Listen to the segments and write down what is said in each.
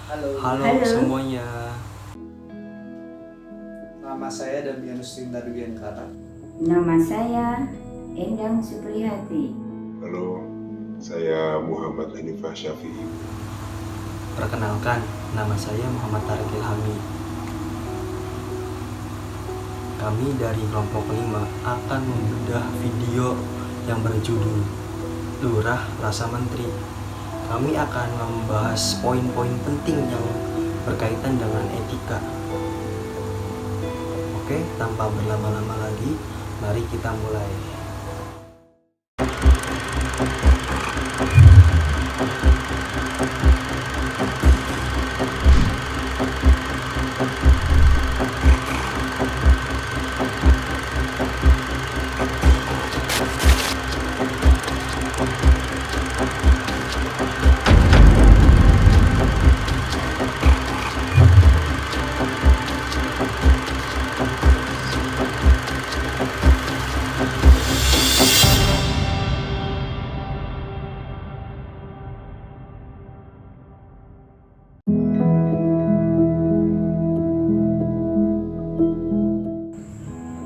Halo, Halo Halo, semuanya. nama saya Damianus Rinda Dubiankara. nama saya Endang Supriyati. Halo, saya Muhammad Hanifah Syafi'i. Perkenalkan, nama saya Muhammad Tarik Ilhami. Kami dari kelompok 5 akan membedah video yang berjudul Lurah Rasa Menteri. Kami akan membahas poin-poin penting yang berkaitan dengan etika. Oke, tanpa berlama-lama lagi, mari kita mulai.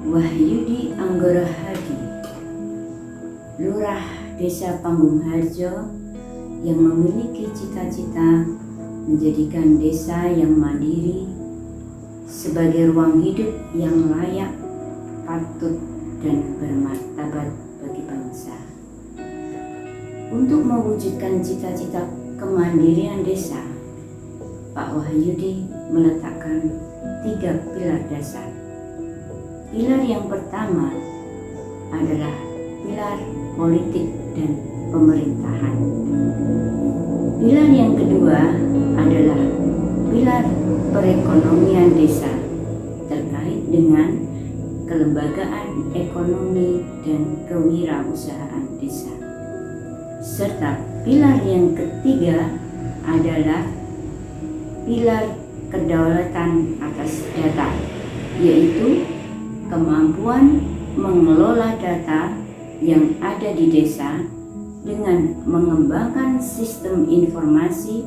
Wahyudi Anggara Hadi, Lurah Desa Panggung Harjo yang memiliki cita-cita menjadikan desa yang mandiri sebagai ruang hidup yang layak, patut, dan bermartabat bagi bangsa. Untuk mewujudkan cita-cita kemandirian desa, Pak Wahyudi meletakkan 3 pilar dasar. Pilar yang pertama adalah pilar politik dan pemerintahan. Pilar yang kedua adalah pilar perekonomian desa terkait dengan kelembagaan ekonomi dan kewirausahaan desa. Serta pilar yang ketiga adalah pilar kedaulatan atas data, yaitu kemampuan mengelola data yang ada di desa dengan mengembangkan sistem informasi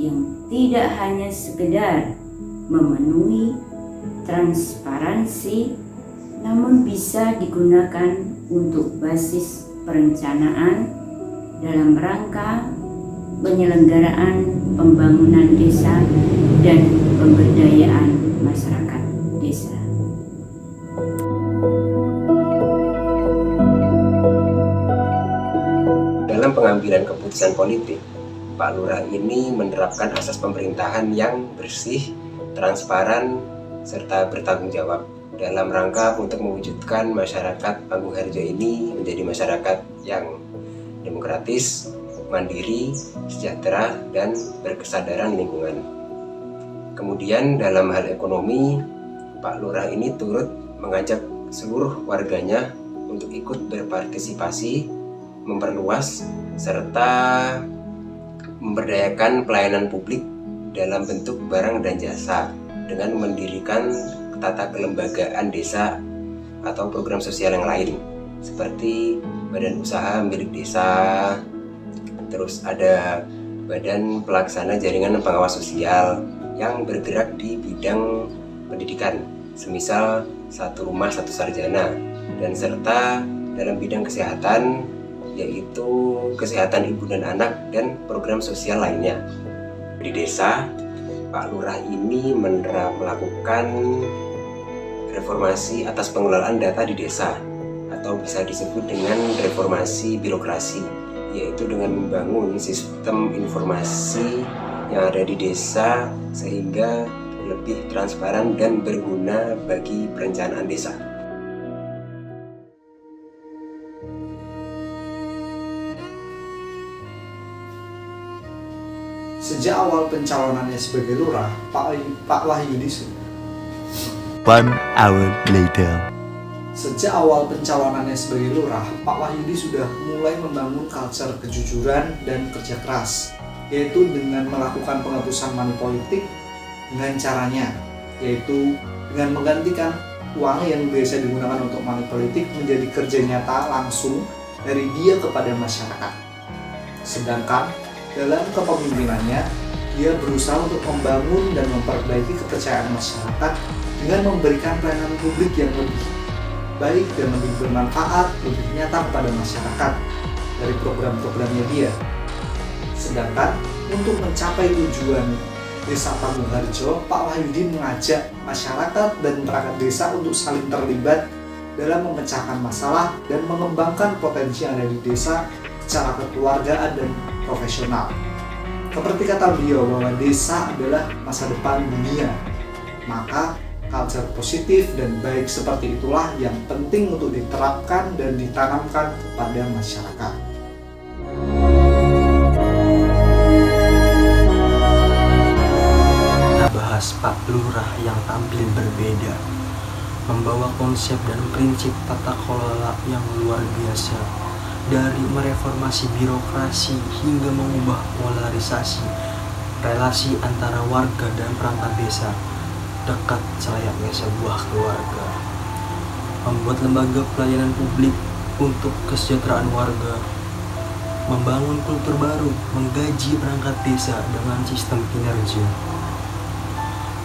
yang tidak hanya sekedar memenuhi transparansi, namun bisa digunakan untuk basis perencanaan dalam rangka penyelenggaraan pembangunan desa dan pemberdayaan masyarakat desa. Dalam pengambilan keputusan politik, Pak Lurah ini menerapkan asas pemerintahan yang bersih, transparan, serta bertanggung jawab dalam rangka untuk mewujudkan masyarakat Panggung Harjo ini menjadi masyarakat yang demokratis, mandiri, sejahtera, dan berkesadaran lingkungan. Kemudian dalam hal ekonomi, Pak Lurah ini turut mengajak seluruh warganya untuk ikut berpartisipasi, memperluas, serta memberdayakan pelayanan publik dalam bentuk barang dan jasa dengan mendirikan tata kelembagaan desa atau program sosial yang lain seperti badan usaha milik desa, terus ada badan pelaksana jaringan pengawas sosial yang bergerak di bidang pendidikan, semisal satu rumah satu sarjana, dan serta dalam bidang kesehatan yaitu kesehatan ibu dan anak dan program sosial lainnya. Di desa, Pak Lurah ini melakukan reformasi atas pengelolaan data di desa atau bisa disebut dengan reformasi birokrasi, yaitu dengan membangun sistem informasi yang ada di desa sehingga lebih transparan dan berguna bagi perencanaan desa. Sejak awal pencalonannya sebagai lurah, Pak Wahyudi One hour later. Sejak awal pencalonannya sebagai lurah, Pak Wahyudi sudah mulai membangun culture kejujuran dan kerja keras, yaitu dengan melakukan penghapusan money politik dengan caranya, yaitu dengan menggantikan uang yang biasa digunakan untuk money politik menjadi kerja nyata langsung dari dia kepada masyarakat. Sedangkan dalam kepemimpinannya, dia berusaha untuk membangun dan memperbaiki kepercayaan masyarakat dengan memberikan pelayanan publik yang lebih baik dan lebih bermanfaat, lebih nyata kepada masyarakat dari program-programnya dia. Sedangkan untuk mencapai tujuan Desa Panggung Harjo, Pak Wahyudi mengajak masyarakat dan perangkat desa untuk saling terlibat dalam memecahkan masalah dan mengembangkan potensi yang ada di desa secara kekeluargaan dan profesional. Seperti kata beliau bahwa desa adalah masa depan dunia, maka culture positif dan baik seperti itulah yang penting untuk diterapkan dan ditanamkan kepada masyarakat. Kita bahas Pak Lurah yang tampil berbeda, membawa konsep dan prinsip tata kelola yang luar biasa. Dari mereformasi birokrasi hingga mengubah polarisasi relasi antara warga dan perangkat desa dekat selayaknya sebuah keluarga. Membuat lembaga pelayanan publik untuk kesejahteraan warga, membangun kultur baru, menggaji perangkat desa dengan sistem kinerja.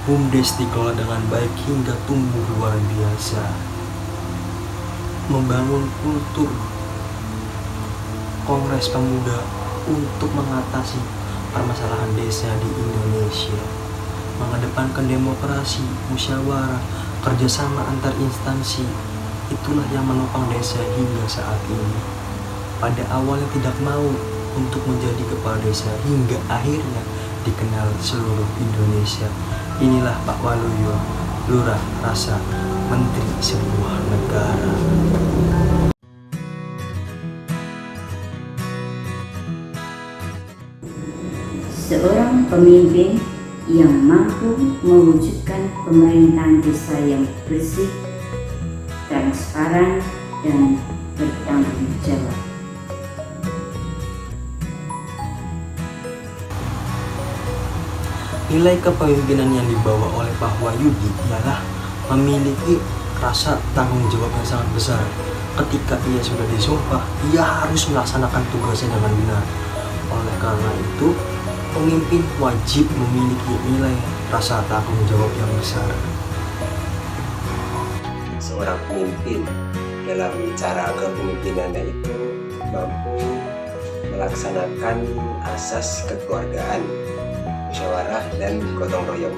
BUMDes dikelola dengan baik hingga tumbuh luar biasa. Membangun kultur Kongres Pemuda untuk mengatasi permasalahan desa di Indonesia, mengedepankan demokrasi, musyawarah, kerjasama antar instansi. Itulah yang menopang desa hingga saat ini. Pada awalnya tidak mau untuk menjadi kepala desa hingga akhirnya dikenal seluruh Indonesia. Inilah Pak Waluyo, Lurah Rasa, Menteri sebuah negara. Seorang pemimpin yang mampu mewujudkan pemerintahan desa yang bersih, transparan, dan bertanggung jawab. Nilai kepemimpinan yang dibawa oleh Pak Wahyudi ialah memiliki rasa tanggung jawab yang sangat besar. Ketika ia sudah disumpah, ia harus melaksanakan tugasnya dengan benar. Oleh karena itu, pemimpin wajib memiliki nilai rasa tanggung jawab yang besar. Seorang pemimpin dalam cara kepemimpinannya itu mampu melaksanakan asas kekeluargaan, musyawarah, dan gotong royong.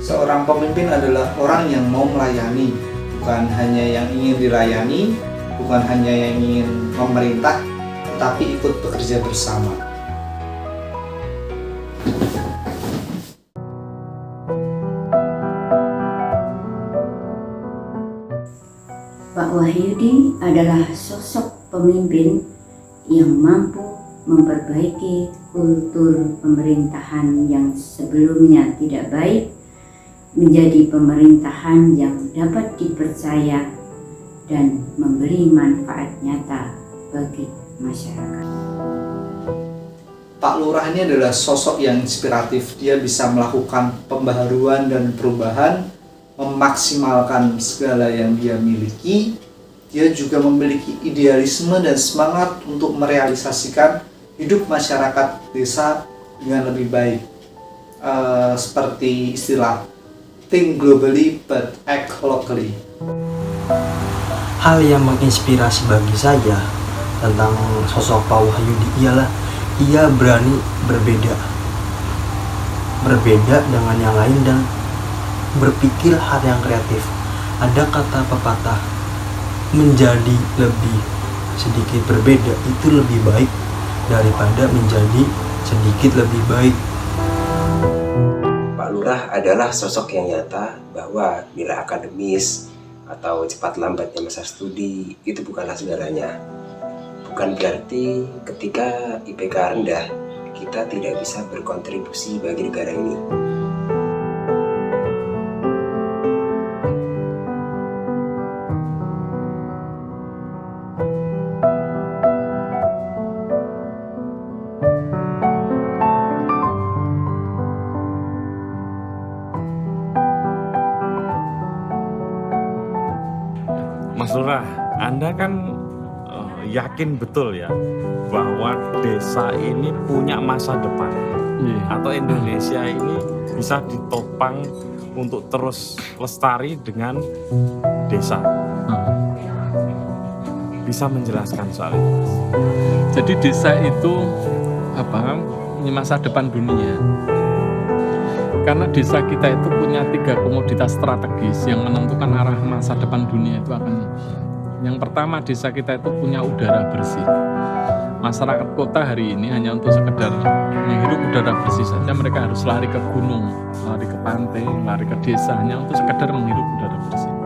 Seorang pemimpin adalah orang yang mau melayani, bukan hanya yang ingin dilayani, bukan hanya yang ingin memerintah, tetapi ikut bekerja bersama. Pak Wahyudi adalah sosok pemimpin yang mampu memperbaiki kultur pemerintahan yang sebelumnya tidak baik menjadi pemerintahan yang dapat dipercaya dan memberi manfaat nyata bagi masyarakat. Pak Lurah ini adalah sosok yang inspiratif. Dia bisa melakukan pembaharuan dan perubahan, memaksimalkan segala yang dia miliki. Dia juga memiliki idealisme dan semangat untuk merealisasikan hidup masyarakat desa dengan lebih baik. Seperti istilah think globally but act locally. Hal yang menginspirasi bagi saya tentang sosok Pak Wahyudi ialah ia berani berbeda dengan yang lain dan berpikir hal yang kreatif. Ada kata pepatah, menjadi lebih sedikit berbeda itu lebih baik daripada menjadi sedikit lebih baik. Pak Lurah adalah sosok yang nyata bahwa nilai akademis atau cepat lambatnya masa studi itu bukanlah segalanya. Bukan berarti ketika IPK rendah kita tidak bisa berkontribusi bagi negara ini. Mas Lurah, Anda kan yakin betul ya bahwa desa ini punya masa depan. atau Indonesia ini bisa ditopang untuk terus lestari dengan desa. Bisa menjelaskan soal itu? Jadi desa itu ini masa depan dunia. Karena desa kita itu punya 3 komoditas strategis yang menentukan arah masa depan dunia itu akan. Yang pertama, desa kita itu punya udara bersih. Masyarakat kota hari ini hanya untuk sekedar menghirup udara bersih saja, mereka harus lari ke gunung, lari ke pantai, lari ke desa hanya untuk sekedar menghirup udara bersih.